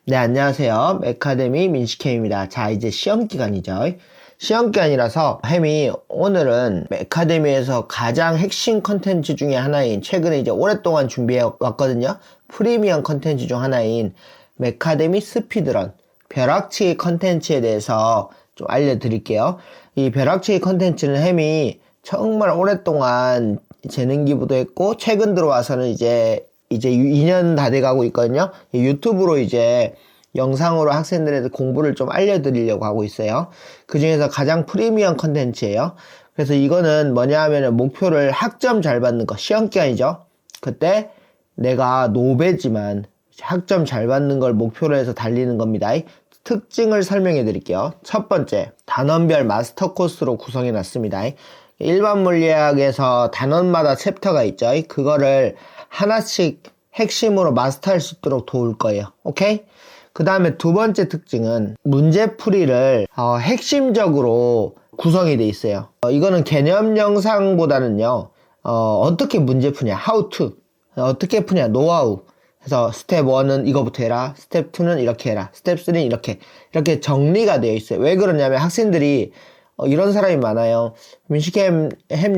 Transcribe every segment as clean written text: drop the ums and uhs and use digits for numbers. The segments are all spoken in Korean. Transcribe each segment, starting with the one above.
네, 안녕하세요. 메카데미 민식햄입니다. 자, 이제 시험 기간이죠. 시험 기간이라서 햄이 오늘은 메카데미에서 가장 핵심 컨텐츠 중에 하나인, 최근에 이제 오랫동안 준비해 왔거든요. 프리미엄 컨텐츠 중 하나인 메카데미 스피드런 벼락치기 컨텐츠에 대해서 좀 알려드릴게요. 이 벼락치기 컨텐츠는 햄이 정말 오랫동안 재능 기부도 했고, 최근 들어와서는 이제 2년 다 돼가고 있거든요. 유튜브로 이제 영상으로 학생들한테 공부를 좀 알려드리려고 하고 있어요. 그 중에서 가장 프리미엄 컨텐츠예요. 그래서 이거는 뭐냐 하면은 목표를 학점 잘 받는 거, 시험 기간이죠. 그때 내가 노베지만 학점 잘 받는 걸 목표로 해서 달리는 겁니다. 특징을 설명해 드릴게요. 첫 번째, 단원별 마스터 코스로 구성해 놨습니다. 일반 물리학에서 단원마다 챕터가 있죠. 그거를 하나씩 핵심으로 마스터할 수 있도록 도울 거예요. 오케이? 그 다음에 두 번째 특징은 문제풀이를 핵심적으로 구성이 돼 있어요. 이거는 개념 영상보다는요, 어떻게 문제 푸냐, how to, 어떻게 푸냐, 노하우. 그래서 스텝 1은 이거부터 해라, 스텝 2는 이렇게 해라, 스텝 3는 이렇게 정리가 되어 있어요. 왜 그러냐면 학생들이 이런 사람이 많아요. 민식햄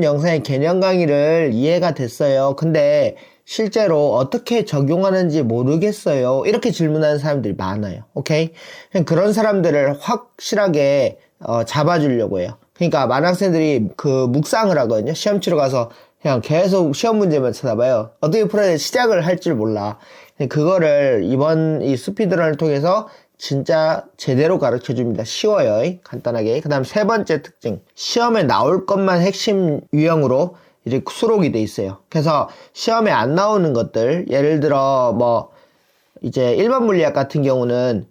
영상의 개념 강의를 이해가 됐어요. 근데 실제로 어떻게 적용하는지 모르겠어요. 이렇게 질문하는 사람들이 많아요. 오케이? 그런 사람들을 확실하게 잡아주려고 해요. 그러니까 많은 학생들이 그 묵상을 하거든요. 시험 치러 가서 그냥 계속 시험 문제만 찾아봐요. 어떻게 풀어야 돼? 시작을 할 줄 몰라. 그거를 이번 이 스피드런을 통해서 진짜 제대로 가르쳐 줍니다. 쉬워요. 간단하게. 그 다음 세 번째 특징. 시험에 나올 것만 핵심 유형으로 이제 수록이 돼 있어요. 그래서 시험에 안 나오는 것들, 예를 들어 이제 일반 물리학 같은 경우는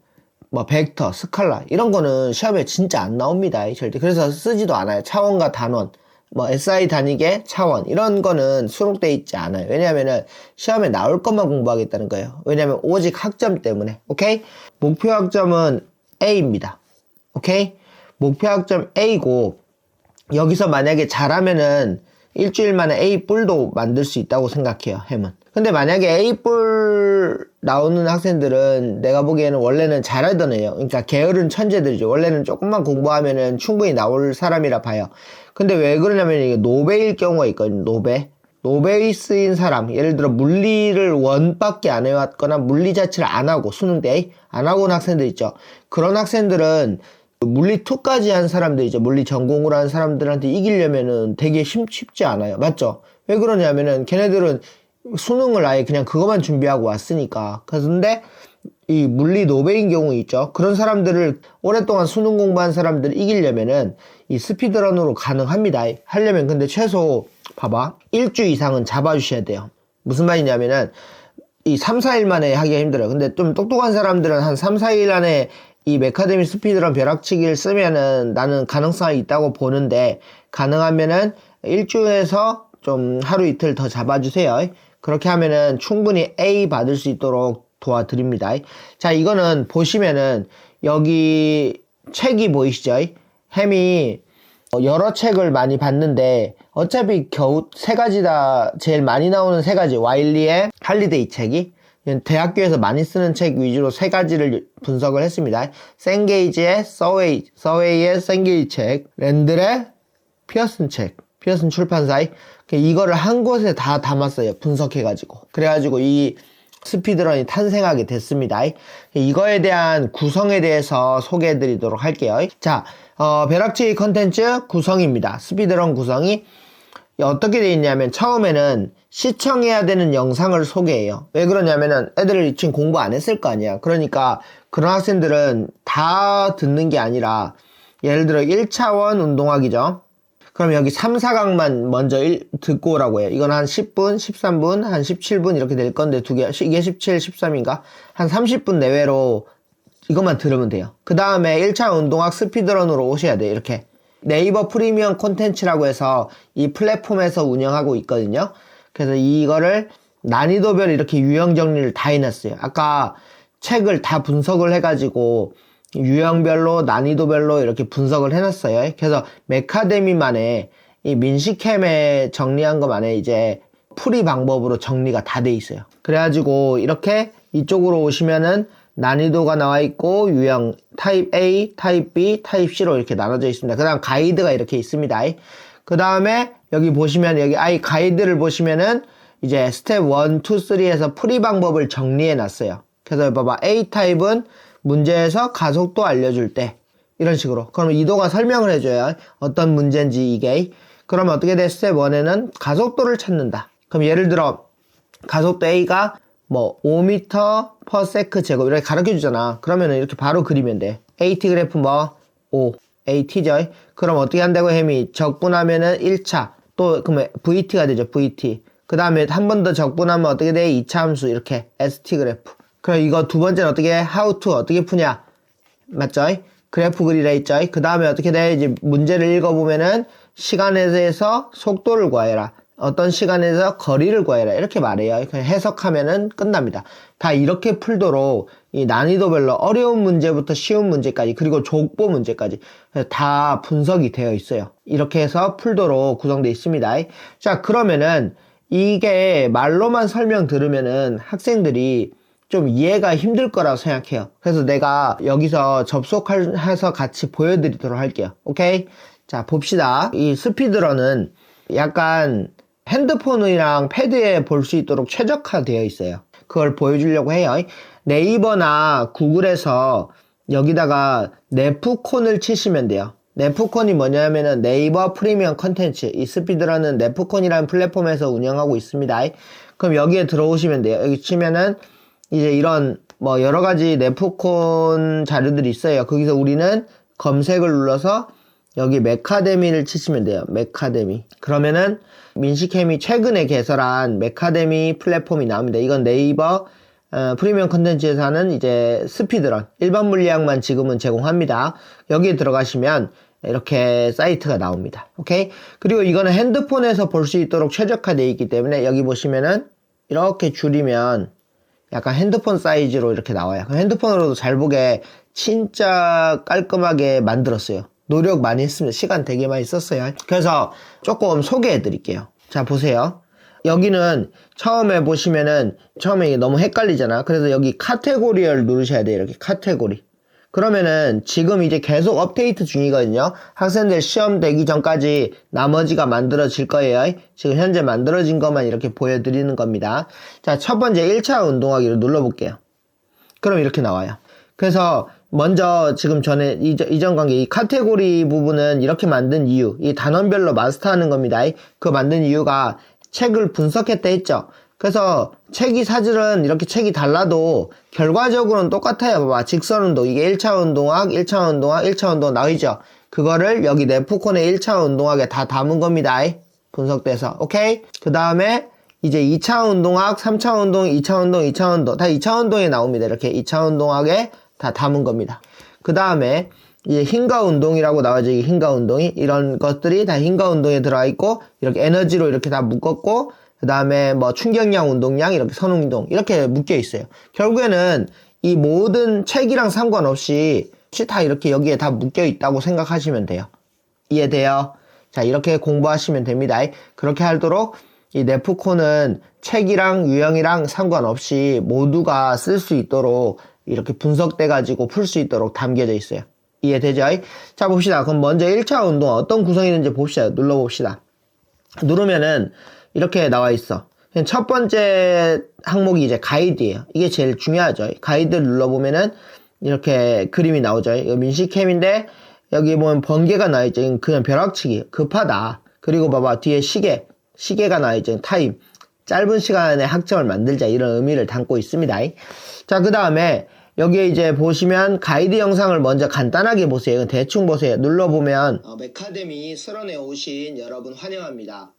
벡터, 스칼라 이런 거는 시험에 진짜 안 나옵니다. 절대. 그래서 쓰지도 않아요. 차원과 단원, SI 단위계, 차원 이런 거는 수록돼 있지 않아요. 왜냐하면은 시험에 나올 것만 공부하겠다는 거예요. 왜냐하면 오직 학점 때문에. 오케이? 목표 학점은 A입니다. 오케이? 목표 학점 A고, 여기서 만약에 잘하면은 일주일 만에 A뿔도 만들 수 있다고 생각해요, 햄은. 근데 만약에 A뿔 나오는 학생들은 내가 보기에는 원래는 잘하던 애예요. 그러니까 게으른 천재들이죠. 원래는 조금만 공부하면은 충분히 나올 사람이라 봐요. 근데 왜 그러냐면 이게 노베일 경우가 있거든요. 노베이스인 사람, 예를 들어 물리를 원밖에 안 해왔거나 물리 자체를 안 하고 수능 때 안 하고 온 학생들 있죠. 그런 학생들은 물리 2까지 한 사람들이죠. 물리 전공으로 한 사람들한테 이기려면은 되게 쉽지 않아요. 맞죠? 왜 그러냐면은 걔네들은 수능을 아예 그냥 그것만 준비하고 왔으니까. 그런데 이 물리 노베인 경우 있죠. 그런 사람들을 오랫동안 수능 공부한 사람들을 이기려면은 이 스피드런으로 가능합니다. 하려면 근데 최소 봐봐. 일주 이상은 잡아주셔야 돼요. 무슨 말이냐면은 이 3, 4일 만에 하기가 힘들어요. 근데 좀 똑똑한 사람들은 한 3, 4일 안에 이 메카데미 스피드런 벼락치기를 쓰면은 나는 가능성이 있다고 보는데, 가능하면은 일주에서 좀 하루 이틀 더 잡아주세요. 그렇게 하면은 충분히 A 받을 수 있도록 도와드립니다. 자, 이거는 보시면은 여기 책이 보이시죠? 햄이 여러 책을 많이 봤는데 어차피 겨우 세 가지 다 제일 많이 나오는 세 가지, 와일리의 할리데이 책이 대학교에서 많이 쓰는 책 위주로 세 가지를 분석을 했습니다. 센게이지의 서웨이의 센게이지 책, 랜들의 피어슨 책, 피어슨 출판사의 이거를 한 곳에 다 담았어요. 분석해가지고. 그래가지고 이 스피드런이 탄생하게 됐습니다. 이거에 대한 구성에 대해서 소개해드리도록 할게요. 자, 벼락치기 컨텐츠 구성입니다. 스피드런 구성이 어떻게 되어 있냐면 처음에는 시청해야 되는 영상을 소개해요. 왜 그러냐면은 애들이 지금 공부 안 했을 거 아니야. 그러니까 그런 학생들은 다 듣는 게 아니라 예를 들어 1차원 운동하기죠. 그럼 여기 3, 4강만 먼저 듣고 오라고 해요. 이건 한 10분, 13분, 한 17분 이렇게 될 건데 두 개, 이게 17, 13인가? 한 30분 내외로 이것만 들으면 돼요. 그 다음에 1차 운동학 스피드런으로 오셔야 돼요. 이렇게. 네이버 프리미엄 콘텐츠라고 해서 이 플랫폼에서 운영하고 있거든요. 그래서 이거를 난이도별 이렇게 유형 정리를 다 해놨어요. 아까 책을 다 분석을 해가지고 유형별로 난이도별로 이렇게 분석을 해놨어요. 그래서 메카데미만의 이 민식캠에 정리한 것만에 이제 풀이 방법으로 정리가 다 돼 있어요. 그래가지고 이렇게 이쪽으로 오시면은 난이도가 나와 있고 유형 타입 A, 타입 B, 타입 C로 이렇게 나눠져 있습니다. 그 다음 가이드가 이렇게 있습니다. 그 다음에 여기 보시면 여기 가이드를 보시면은 이제 스텝 1, 2, 3에서 풀이 방법을 정리해 놨어요. 그래서 봐봐, A 타입은 문제에서 가속도 알려줄 때 이런 식으로 그러면 이도가 설명을 해줘요. 어떤 문제인지 이게. 그러면 어떻게 돼? 스텝 1에는 가속도를 찾는다. 그럼 예를 들어 가속도 A가 뭐 5m/s 제곱 이렇게 가르쳐 주잖아. 그러면 이렇게 바로 그리면 돼. AT 그래프 뭐 5 AT죠. 그럼 어떻게 한다고 햄이 적분하면은 1차 또 그러면 VT가 되죠. VT. 그 다음에 한 번 더 적분하면 어떻게 돼? 2차 함수 이렇게 ST 그래프. 그럼 이거 두 번째는 어떻게 해? How to 어떻게 푸냐? 맞죠? 그래프 그리라 했죠. 그 다음에 어떻게 돼? 이제 문제를 읽어보면은 시간에 대해서 속도를 구하여라. 어떤 시간에서 거리를 구해라 이렇게 말해요. 그냥 해석하면은 끝납니다. 다 이렇게 풀도록 이 난이도별로 어려운 문제부터 쉬운 문제까지 그리고 족보 문제까지 다 분석이 되어 있어요. 이렇게 해서 풀도록 구성되어 있습니다. 자, 그러면은 이게 말로만 설명 들으면은 학생들이 좀 이해가 힘들 거라고 생각해요. 그래서 내가 여기서 접속해서 같이 보여드리도록 할게요. 오케이? 자, 봅시다. 이 스피드런은 약간 핸드폰이랑 패드에 볼 수 있도록 최적화되어 있어요. 그걸 보여주려고 해요. 네이버나 구글에서 여기다가 네프콘을 치시면 돼요. 네프콘이 뭐냐면은 네이버 프리미엄 컨텐츠, 이 스피드런은 네프콘이라는 플랫폼에서 운영하고 있습니다. 그럼 여기에 들어오시면 돼요. 여기 치면은 이제 이런 뭐 여러 가지 네프콘 자료들이 있어요. 거기서 우리는 검색을 눌러서 여기 메카데미를 치시면 돼요. 메카데미. 그러면은 민식햄이 최근에 개설한 메카데미 플랫폼이 나옵니다. 이건 네이버 프리미엄 컨텐츠에서 하는 이제 스피드런 일반 물리학만 지금은 제공합니다. 여기에 들어가시면 이렇게 사이트가 나옵니다. 오케이? 그리고 이거는 핸드폰에서 볼 수 있도록 최적화되어 있기 때문에 여기 보시면은 이렇게 줄이면 약간 핸드폰 사이즈로 이렇게 나와요. 핸드폰으로도 잘 보게 진짜 깔끔하게 만들었어요. 노력 많이 했습니다. 시간 되게 많이 썼어요. 그래서 조금 소개해 드릴게요. 자, 보세요. 여기는 처음에 보시면은 처음에 이게 너무 헷갈리잖아. 그래서 여기 카테고리를 누르셔야 돼요. 이렇게 카테고리. 그러면은 지금 이제 계속 업데이트 중이거든요. 학생들 시험 되기 전까지 나머지가 만들어질 거예요. 지금 현재 만들어진 것만 이렇게 보여드리는 겁니다. 자, 첫 번째 1차 운동하기를 눌러볼게요. 그럼 이렇게 나와요. 그래서 먼저 지금 전에 이전 관계 이 카테고리 부분은 이렇게 만든 이유, 이 단원별로 마스터하는 겁니다. 그 만든 이유가 책을 분석했다 했죠. 그래서 책이 사실은 이렇게 책이 달라도 결과적으로는 똑같아요. 봐봐. 직선 운동 이게 1차 운동학, 1차 운동학, 1차 운동 나오죠. 그거를 여기 네프콘의 1차 운동학에 다 담은 겁니다. 분석돼서. 오케이? 그 다음에 이제 2차 운동학, 3차 운동, 2차 운동, 2차 운동 다 2차 운동에 나옵니다. 이렇게 2차 운동학에 다 담은 겁니다. 그 다음에 이제 힘과 운동이라고 나와져. 이 힘과 운동이 이런 것들이 다 힘과 운동에 들어가 있고 이렇게 에너지로 이렇게 다 묶었고 그 다음에 뭐 충격량, 운동량 이렇게 선운동 이렇게 묶여 있어요. 결국에는 이 모든 책이랑 상관없이 다 이렇게 여기에 다 묶여 있다고 생각하시면 돼요. 이해돼요? 자, 이렇게 공부하시면 됩니다. 그렇게 하도록 이 네프콘은 책이랑 유형이랑 상관없이 모두가 쓸 수 있도록 이렇게 분석돼 가지고 풀 수 있도록 담겨져 있어요. 이해되죠? 자, 봅시다. 그럼 먼저 1차 운동 어떤 구성이 있는지 봅시다. 눌러봅시다. 누르면은 이렇게 나와 있어. 첫 번째 항목이 이제 가이드예요. 이게 제일 중요하죠. 가이드를 눌러보면은 이렇게 그림이 나오죠. 이거 민식캠인데 여기 보면 번개가 나와있죠. 그냥 벼락치기 급하다. 그리고 봐봐 뒤에 시계가 나와있죠. 타임 짧은 시간에 학점을 만들자 이런 의미를 담고 있습니다. 자, 그 다음에 여기에 이제 보시면 가이드 영상을 먼저 간단하게 보세요. 대충 보세요. 눌러보면 메카데미 슬런에 오신 여러분 환영합니다.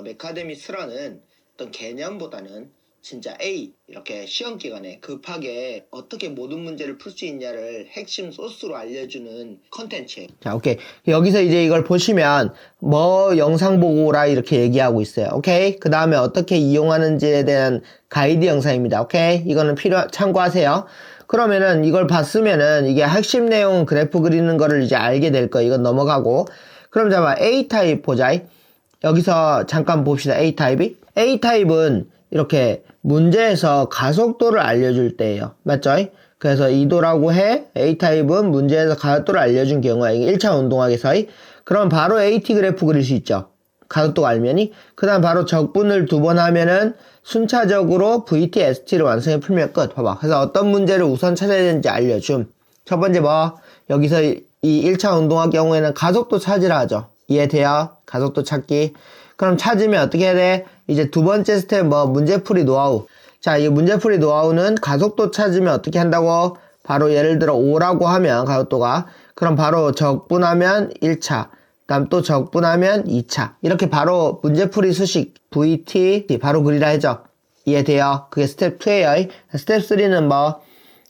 메카데미 슬런은 어떤 개념보다는 진짜 A 이렇게 시험 기간에 급하게 어떻게 모든 문제를 풀 수 있냐를 핵심 소스로 알려주는 컨텐츠예요. 자, 오케이. 여기서 이제 이걸 보시면 뭐 영상 보고라 이렇게 얘기하고 있어요. 오케이. 그 다음에 어떻게 이용하는지에 대한 가이드 영상입니다. 오케이. 이거는 참고하세요. 그러면은 이걸 봤으면은 이게 핵심 내용 그래프 그리는 거를 이제 알게 될 거예요. 이건 넘어가고. 그럼 잠깐 A타입 보자. 여기서 잠깐 봅시다. A타입이. A타입은 이렇게 문제에서 가속도를 알려줄 때예요. 맞죠? 그래서 이도라고 해. A타입은 문제에서 가속도를 알려준 경우야. 이게 1차 운동학에서. 그럼 바로 AT 그래프 그릴 수 있죠. 가속도가 알면이. 그 다음 바로 적분을 2번 하면은 순차적으로 VT, ST를 완성해 풀면 끝. 봐봐. 그래서 어떤 문제를 우선 찾아야 되는지 알려줌. 첫 번째 뭐? 여기서 이 1차 운동학 경우에는 가속도 찾으라 하죠. 이해돼요? 가속도 찾기. 그럼 찾으면 어떻게 해야 돼? 이제 두 번째 스텝 뭐? 문제풀이 노하우. 자, 이 문제풀이 노하우는 가속도 찾으면 어떻게 한다고? 바로 예를 들어 5라고 하면 가속도가. 그럼 바로 적분하면 1차. 다음 또 적분하면 2차. 이렇게 바로 문제풀이 수식 VT 바로 그리라 해죠. 이해돼요? 그게 스텝 2에요. 스텝 3는 뭐?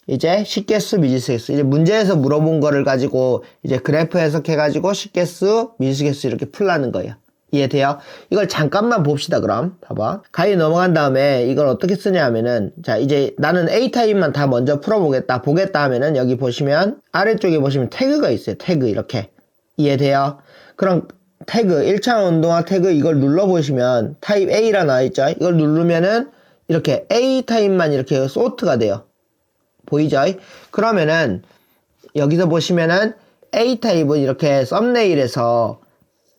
이제 식개수, 미지수개수. 이제 문제에서 물어본 거를 가지고 이제 그래프 해석해가지고 식개수, 미지수개수 이렇게 풀라는 거예요. 이해돼요? 이걸 잠깐만 봅시다, 그럼. 봐봐. 가위 넘어간 다음에 이걸 어떻게 쓰냐 하면은, 자, 이제 나는 A타입만 다 먼저 풀어보겠다, 보겠다 하면은 여기 보시면, 아래쪽에 보시면 태그가 있어요. 태그, 이렇게. 이해돼요? 그럼 태그, 1차 운동화 태그 이걸 눌러보시면, 타입 A라 나와있죠? 이걸 누르면은, 이렇게 A타입만 이렇게 소트가 돼요. 보이죠? 그러면은, 여기서 보시면은, A타입은 이렇게 썸네일에서,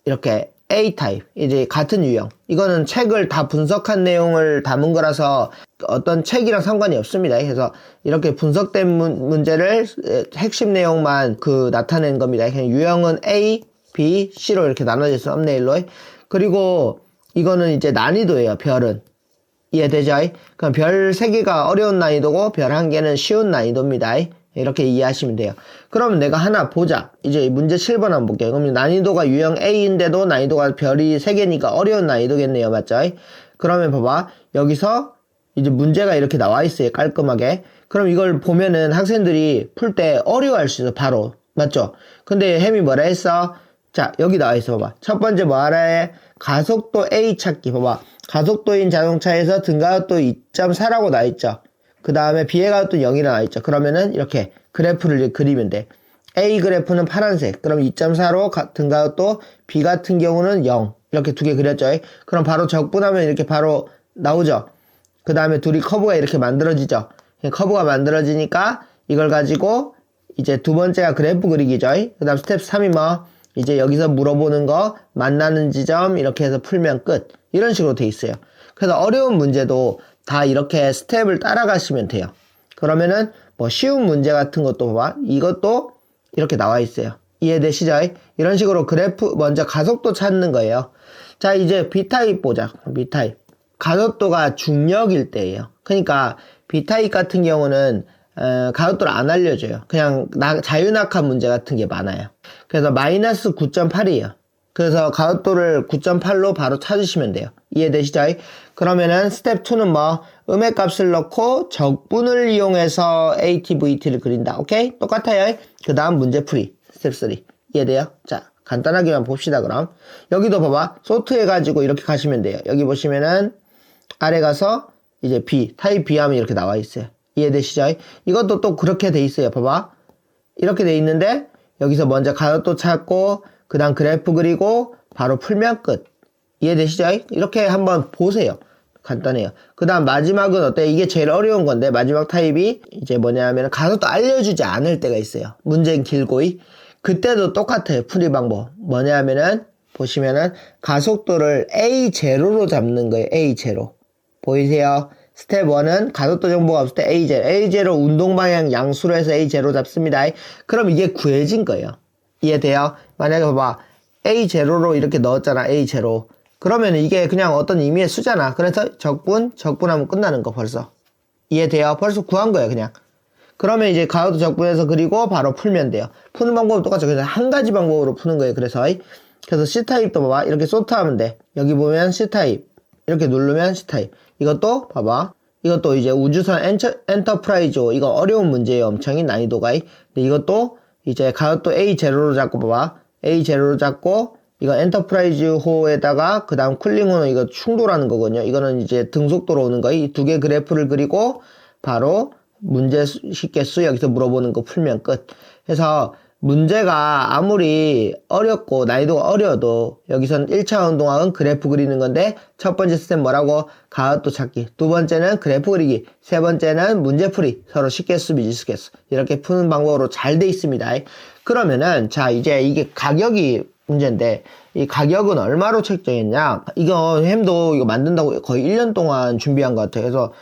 이렇게, A타입, 이제 같은 유형. 이거는 책을 다 분석한 내용을 담은 거라서 어떤 책이랑 상관이 없습니다. 그래서 이렇게 분석된 문제를 핵심 내용만 나타낸 겁니다. 그냥 유형은 A, B, C로 이렇게 나눠져 있어, 썸네일로. 그리고 이거는 이제 난이도예요, 별은. 이해되죠? 그럼 별 3개가 어려운 난이도고 별 1개는 쉬운 난이도입니다. 이렇게 이해하시면 돼요. 그럼 내가 하나 보자. 이제 문제 7번 한번 볼게요. 그럼 난이도가 유형 A인데도 난이도가 별이 3개니까 어려운 난이도겠네요. 맞죠? 그러면 봐봐. 여기서 이제 문제가 이렇게 나와 있어요. 깔끔하게. 그럼 이걸 보면은 학생들이 풀 때 어려워할 수 있어. 바로. 맞죠? 근데 햄이 뭐라 했어? 자, 여기 나와 있어. 봐봐. 첫 번째 뭐라 해? 가속도 A 찾기. 봐봐. 가속도인 자동차에서 등가속도 2.4라고 나와 있죠. 그 다음에 B의 가속도 0이라 나와있죠. 그러면은 이렇게 그래프를 그리면 돼. A 그래프는 파란색. 그럼 2.4로 등가속도, B 같은 경우는 0. 이렇게 2개 그렸죠. 그럼 바로 적분하면 이렇게 바로 나오죠. 그 다음에 둘이 커브가 이렇게 만들어지죠. 커브가 만들어지니까 이걸 가지고 이제 두 번째가 그래프 그리기죠. 그 다음 스텝 3이 뭐? 이제 여기서 물어보는 거, 만나는 지점 이렇게 해서 풀면 끝. 이런 식으로 돼 있어요. 그래서 어려운 문제도 다 이렇게 스텝을 따라가시면 돼요. 그러면은 뭐 쉬운 문제 같은 것도 봐봐. 이것도 이렇게 나와 있어요. 이해되시죠? 이런 식으로 그래프 먼저 가속도 찾는 거예요. 자, 이제 B타입 보자. B타입. 가속도가 중력일 때예요. 그러니까 B타입 같은 경우는 가속도를 안 알려줘요. 그냥 자유낙하 문제 같은 게 많아요. 그래서 마이너스 9.8이에요. 그래서 가속도를 9.8로 바로 찾으시면 돼요. 이해되시죠? 그러면은 스텝 2는 뭐? 음의 값을 넣고 적분을 이용해서 AT, VT를 그린다. 오케이? 똑같아요. 그 다음 문제풀이. 스텝 3. 이해돼요? 자, 간단하게만 봅시다, 그럼. 여기도 봐봐. 소트 해가지고 이렇게 가시면 돼요. 여기 보시면은 아래 가서 이제 B, 타입 B 하면 이렇게 나와 있어요. 이해되시죠? 이것도 또 그렇게 돼 있어요. 봐봐. 이렇게 돼 있는데 여기서 먼저 가속도 찾고 그 다음 그래프 그리고 바로 풀면 끝. 이해되시죠? 이렇게 한번 보세요. 간단해요. 그 다음 마지막은 어때? 이게 제일 어려운 건데 마지막 타입이 이제 뭐냐면 가속도 알려주지 않을 때가 있어요. 문제는 길고 그때도 똑같아요. 풀이 방법. 뭐냐면은 보시면은 가속도를 A0로 잡는 거예요. A0. 보이세요? 스텝 1은 가속도 정보가 없을 때 A0. A0 운동방향 양수로 해서 A0 잡습니다. 그럼 이게 구해진 거예요. 이해돼요? 만약에 봐봐. A0로 이렇게 넣었잖아. A0. 그러면 이게 그냥 어떤 의미의 수잖아. 그래서 적분하면 끝나는 거 벌써. 이해돼요? 벌써 구한 거예요, 그냥. 그러면 이제 가속도 적분해서 그리고 바로 풀면 돼요. 푸는 방법은 똑같죠. 그래서 한 가지 방법으로 푸는 거예요. 그래서 C타입도 봐봐. 이렇게 소트하면 돼. 여기 보면 C타입. 이렇게 누르면 C타입. 이것도 봐봐. 이것도 이제 우주선 엔터프라이즈. 이거 어려운 문제예요. 엄청이 난이도가. 근데 이것도 이제 가속도 A0로 잡고 봐봐. A0로 잡고 이거 엔터프라이즈 호에다가 그 다음 쿨링호는 이거 충돌하는 거거든요. 이거는 이제 등속도로 오는 거. 이 두 개 그래프를 그리고 바로 문제 쉽게 여기서 물어보는 거 풀면 끝. 그래서 문제가 아무리 어렵고 난이도가 어려워도 여기서는 1차 운동학은 그래프 그리는 건데 첫 번째 스텝 뭐라고? 가압도 찾기. 두 번째는 그래프 그리기. 세 번째는 문제풀이. 서로 쉽겠어 미지수겠어. 이렇게 푸는 방법으로 잘 돼 있습니다. 그러면은 자 이제 이게 가격이 문제인데 이 가격은 얼마로 책정했냐? 이거 햄도 이거 만든다고 거의 1년 동안 준비한 것 같아요. 그래서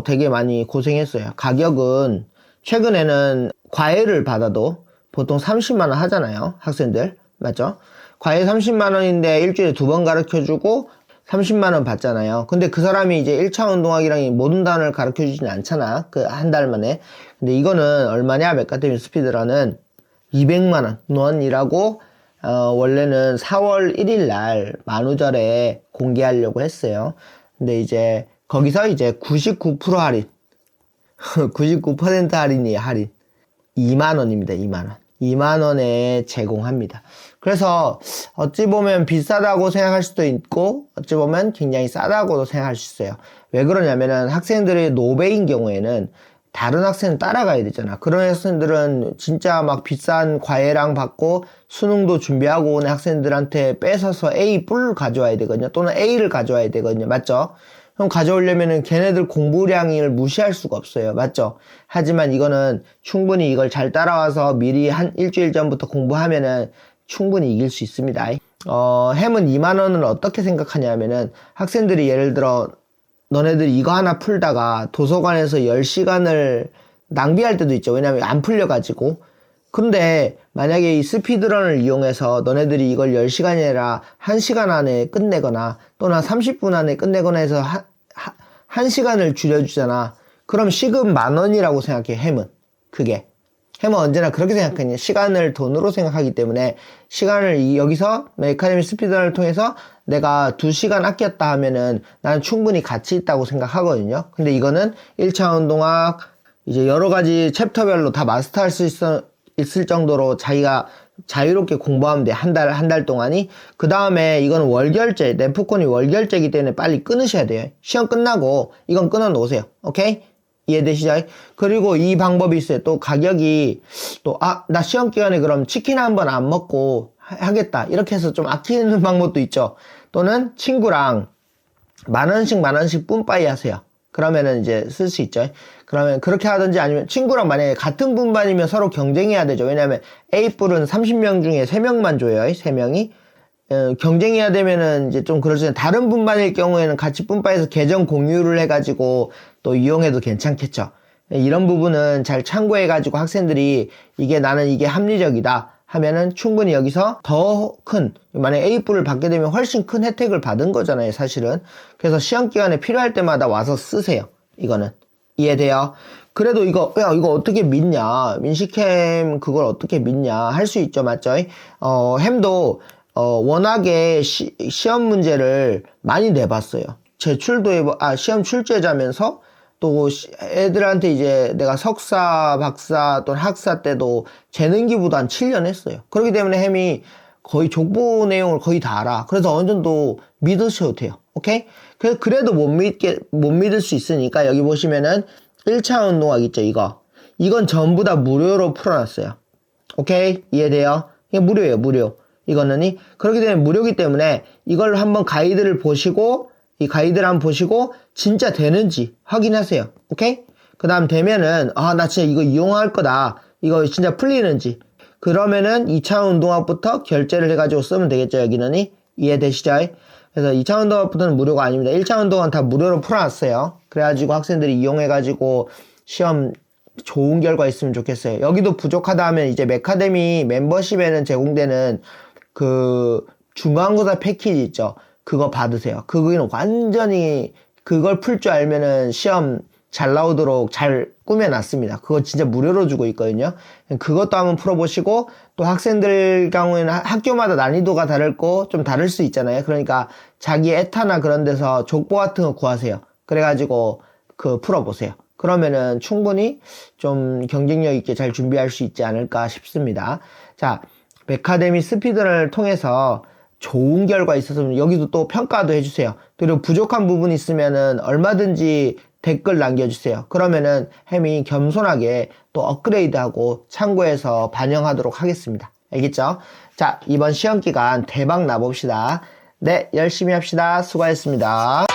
되게 많이 고생했어요. 가격은 최근에는 과외를 받아도 보통 30만 원 하잖아요. 학생들. 맞죠? 과외 30만 원인데 일주일에 2번 가르쳐주고 30만 원 받잖아요. 근데 그 사람이 이제 1차 운동학이랑 모든 단어를 가르쳐주지는 않잖아. 그 한 달 만에. 근데 이거는 얼마냐? 메카데미 스피드런은 200만 원이라고 원래는 4월 1일 날 만우절에 공개하려고 했어요. 근데 이제 거기서 이제 99% 할인 99% 할인 2만원입니다. 2만원 2만원에 제공합니다. 그래서 어찌 보면 비싸다고 생각할 수도 있고 어찌 보면 굉장히 싸다고도 생각할 수 있어요. 왜 그러냐면은 학생들이 노베인 경우에는 다른 학생 따라가야 되잖아. 그런 학생들은 진짜 막 비싼 과외랑 받고 수능도 준비하고 오는 학생들한테 뺏어서 A 뿔 가져와야 되거든요. 또는 A를 가져와야 되거든요. 맞죠? 그럼 가져오려면은 걔네들 공부량을 무시할 수가 없어요. 맞죠? 하지만 이거는 충분히 이걸 잘 따라와서 미리 한 일주일 전부터 공부하면은 충분히 이길 수 있습니다. 햄은 2만 원을 어떻게 생각하냐면은 학생들이 예를 들어 너네들 이거 하나 풀다가 도서관에서 10시간을 낭비할 때도 있죠. 왜냐면 안 풀려가지고. 근데 만약에 이 스피드런을 이용해서 너네들이 이걸 10시간이 아니라 1시간 안에 끝내거나 또는 30분 안에 끝내거나 해서 1시간을 줄여주잖아. 그럼 시급 10,000원이라고 생각해, 햄은. 그게. 햄은 언제나 그렇게 생각하냐. 시간을 돈으로 생각하기 때문에 시간을 여기서 메카데미 스피드런을 통해서 내가 2시간 아꼈다 하면은 나는 충분히 가치 있다고 생각하거든요. 근데 이거는 1차 운동학 이제 여러 가지 챕터별로 다 마스터할 수 있을 정도로 자기가 자유롭게 공부하면 돼. 한 달 동안이. 그 다음에 이건 월결제, 랩프콘이 월결제이기 때문에 빨리 끊으셔야 돼요. 시험 끝나고 이건 끊어 놓으세요. 오케이? 이해되시죠? 그리고 이 방법이 있어요. 또 가격이 나 시험 기간에 그럼 치킨 한 번 안 먹고 하겠다. 이렇게 해서 좀 아끼는 방법도 있죠. 또는 친구랑 10,000원씩 뿜빠이 하세요. 그러면은 이제 쓸 수 있죠. 그러면 그렇게 하든지 아니면 친구랑 만약에 같은 분반이면 서로 경쟁해야 되죠. 왜냐면 A뿔은 30명 중에 3명만 줘요. 3명이. 경쟁해야 되면은 이제 좀 그러지만 다른 분반일 경우에는 같이 뿜빠에서 계정 공유를 해가지고 또 이용해도 괜찮겠죠. 이런 부분은 잘 참고해가지고 학생들이 나는 이게 합리적이다 하면은 충분히 여기서 더 큰, 만약에 A뿔을 받게 되면 훨씬 큰 혜택을 받은 거잖아요, 사실은. 그래서 시험 기간에 필요할 때마다 와서 쓰세요. 이거는. 이해돼요? 그래도 이거 어떻게 믿냐? 민식햄 그걸 어떻게 믿냐? 할 수 있죠, 맞죠? 햄도 워낙에 시험 문제를 많이 내봤어요. 시험 출제자면서 또 애들한테 이제 내가 석사, 박사 또는 학사 때도 재능기부도 한 7년 했어요. 그렇기 때문에 햄이 거의 족보 내용을 거의 다 알아. 그래서 어느 정도 믿으셔도 돼요. 오케이? 그래도 못 믿을 수 있으니까 여기 보시면은 1차 운동학 있죠, 이거. 이건 전부 다 무료로 풀어놨어요. 오케이? 이해돼요? 이게 무료예요, 무료. 이거는 그렇기 때문에 무료이기 때문에 이걸 한번 가이드를 보시고 이 가이드를 한번 보시고 진짜 되는지 확인하세요. 오케이? 그 다음 되면은 나 진짜 이거 이용할 거다. 이거 진짜 풀리는지. 그러면은 2차 운동학부터 결제를 해가지고 쓰면 되겠죠. 여기는 이해되시죠? 그래서 2차 운동학부터는 무료가 아닙니다. 1차 운동은 다 무료로 풀어놨어요. 그래가지고 학생들이 이용해가지고 시험 좋은 결과 있으면 좋겠어요. 여기도 부족하다 하면 이제 메카데미 멤버십에는 제공되는 그 중간고사 패키지 있죠. 그거 받으세요. 그거는 완전히 그걸 풀 줄 알면은 시험 잘 나오도록 잘 꾸며놨습니다. 그거 진짜 무료로 주고 있거든요. 그것도 한번 풀어보시고 또 학생들 경우에는 학교마다 난이도가 다르고 좀 다를 수 있잖아요. 그러니까 자기 에타나 그런 데서 족보 같은 거 구하세요. 그래가지고 풀어보세요. 그러면은 충분히 좀 경쟁력 있게 잘 준비할 수 있지 않을까 싶습니다. 자, 메카데미 스피드런을 통해서 좋은 결과 있었으면 여기도 또 평가도 해주세요. 그리고 부족한 부분이 있으면은 얼마든지 댓글 남겨주세요. 그러면은 햄이 겸손하게 또 업그레이드하고 참고해서 반영하도록 하겠습니다. 알겠죠? 자, 이번 시험 기간 대박 나봅시다. 네, 열심히 합시다. 수고하셨습니다.